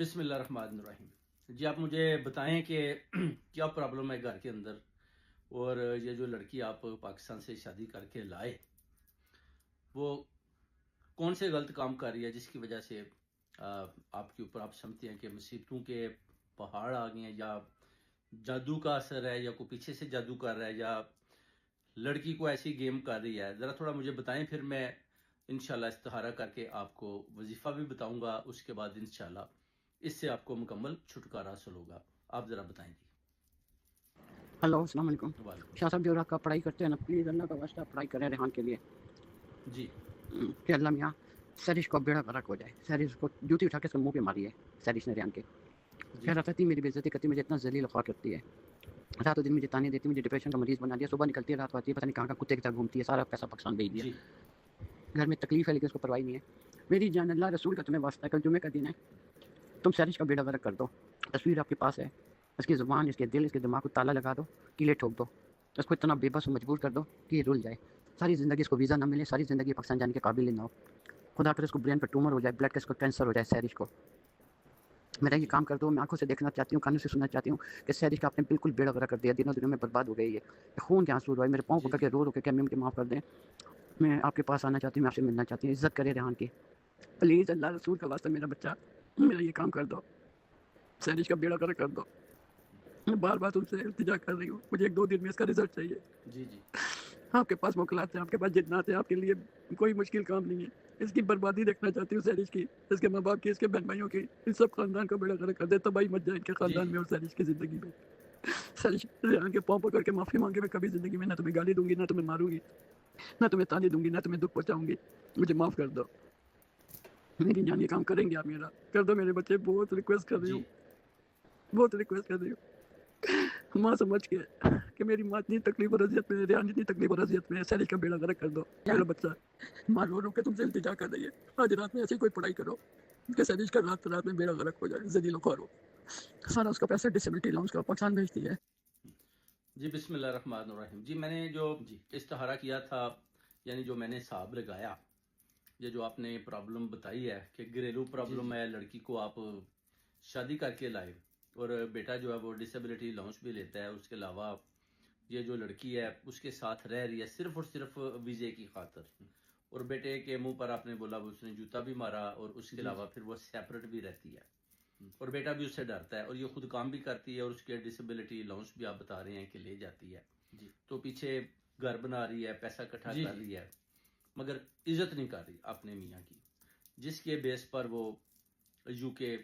बिस्मिल्लाहिर्रहमानिर्रहीम। जी, आप मुझे बताएं कि क्या प्रॉब्लम है घर के अंदर, और ये जो लड़की आप पाकिस्तान से शादी करके लाए, वो कौन से गलत काम कर रही है जिसकी वजह से आपके ऊपर आप समझते हैं कि मुसीबतों के पहाड़ आ गए हैं, या जादू का असर है, या कोई पीछे से जादू कर रहा है, या लड़की को ऐसी गेम कर रही है। ज़रा थोड़ा मुझे बताएं, फिर मैं इंशाल्लाह इस्तिखारा करके आपको वजीफ़ा भी बताऊंगा। उसके बाद इंशाल्लाह इससे आपको मुकम्मल छुटकारा हासिल होगा। आप ज़रा बताएं जी। हेलो, अस्सलाम वालेकुम। वालेकुम शाह साहब, सलाम। जो आप पढ़ाई करते हैं ना, प्लीज़ अल्लाह का वास्ता पढ़ाई करें रेहान के लिए। जी कि अल्लाह मियाँ सैरिश को बेड़ा गर्क हो जाए। सैरिश को जूती उठा के उसके मुंह पे मारी है सैरिश ने रेहान के। जी कह रहा था मेरी बेइज्जती करती, मुझे इतना जलील ख्वार करती है, रातों दिन मुझे ताने देती, मुझे डिप्रेशन का मरीज बना दिया। सुबह निकलती है, रात को आती है, पता नहीं कहाँ कुत्ते की तरह घूमती है, सारा पैसा पाकिस्तान भेज दिया। जी घर में तकलीफ है लेकिन उसको परवाही नहीं है। मेरी जान, अल्लाह रसूल का तुम्हें वास्ता है, कल जुमे का दिन है, तुम सैरिश का बेड़ा गर्क कर दो। तस्वीर आपके पास है, इसकी ज़ुबान, इसके दिल, इसके दिमाग को ताला लगा दो, कीले ठोक दो, उसको इतना बेबस और मजबूर कर दो कि ये रुल जाए। सारी ज़िंदगी इसको वीज़ा ना मिले, सारी ज़िंदगी पाकिस्तान जाने के काबिल ही ना हो। खुदा करे इसको ब्रेन पर ट्यूमर हो जाए, ब्लड का इसको कैंसर हो जाए सैरिश को। मेरा ये जी काम कर दो। मैं आंखों से देखना चाहती हूँ, कानों से सुनना चाहती हूँ कि सैरिश का आपने बिल्कुल बेड़ा गर्क कर दिया। दिनों दिनों में बर्बाद हो गई है, खून के आंसू रोए, मेरे पाँव जी पकड़ जी के रो के, क्या मुझे माफ़ कर दें, मैं आपके पास आना चाहती हूँ, मैं आपसे मिलना चाहती हूँ। इज्जत करे रेहान की, प्लीज़ अल्लाह रसूल का वास्ता मेरा बच्चा, मेरा ये काम कर दो, सैरिश का बेड़ा गर्क कर दो। मैं बार बार तुमसे इल्तिजा कर रही हूँ, मुझे एक दो दिन में इसका रिजल्ट चाहिए। जी जी आपके पास मोकलात है, आपके पास जिन्नात है, आपके लिए कोई मुश्किल काम नहीं है। इसकी बर्बादी देखना चाहती हूँ सैरिश की, इसके माँ बाप की, इसके बहन भाइयों की, इन सब खानदान का बेड़ा गर्क कर दे, तबाही मच जाए इनके जी खानदान जी में और सैरिश की जिंदगी में। सैरिश रेहान के पाँव पकड़ के माफी मांगे, मैं कभी जिंदगी में ना तुम्हें गाली दूंगी, ना तुम्हें मारूंगी, ना तुम्हें ताने दूंगी, ना तुम्हें दुख पहुंचाऊंगी। मुझे माफ कर दो, मेरी जान, ये काम करेंगे आप मेरा कर दो मेरे बच्चे, बहुत रिक्वेस्ट कर रही जी हूँ, बहुत रिक्वेस्ट कर रही हूँ। माँ समझ के कि मेरी माँ इतनी तकलीफ और अजियत में, रेहान इतनी तकलीफ और अजियत में, सैरिश का बेड़ा गर्क कर दो मेरा बच्चा। माँ रो रो के तुमसे इल्तिजा कर रही है, आज रात में ऐसी कोई पढ़ाई करो कि सैरिश का रात रात में बेड़ा गर्क हो जाए, जलील ख्वार हो। सारा उसका पैसा डिसेबिलिटी अलाउंस का पाकिस्तान भेजती है। जी बिस्मिल्लाहिर्रहमानिर्रहीम। जी, मैंने जो जी इस्तिखारा किया था, यानी जो मैंने हिसाब लगाया, ये जो आपने प्रॉब्लम बताई है कि घरेलू जी प्रॉब्लम जी है, लड़की को आप शादी करके लाए, और बेटा जो है वो डिसेबिलिटी अलाउंस भी लेता है। उसके अलावा ये जो लड़की है उसके साथ रह रही है सिर्फ और सिर्फ वीजे की खातर, और बेटे के मुंह पर आपने बोला वो उसने जूता भी मारा, और उसके जी अलावा फिर वो सेपरेट भी रहती है, और बेटा भी उससे डरता है, और ये खुद काम भी करती है, और उसके डिसेबिलिटी अलाउंस भी आप बता रहे हैं कि ले जाती है। जी तो पीछे घर बना रही है, पैसा इकट्ठा जी कर जी रही है, मगर इज्जत नहीं कर रही अपने मियाँ की, जिसके बेस पर वो यूके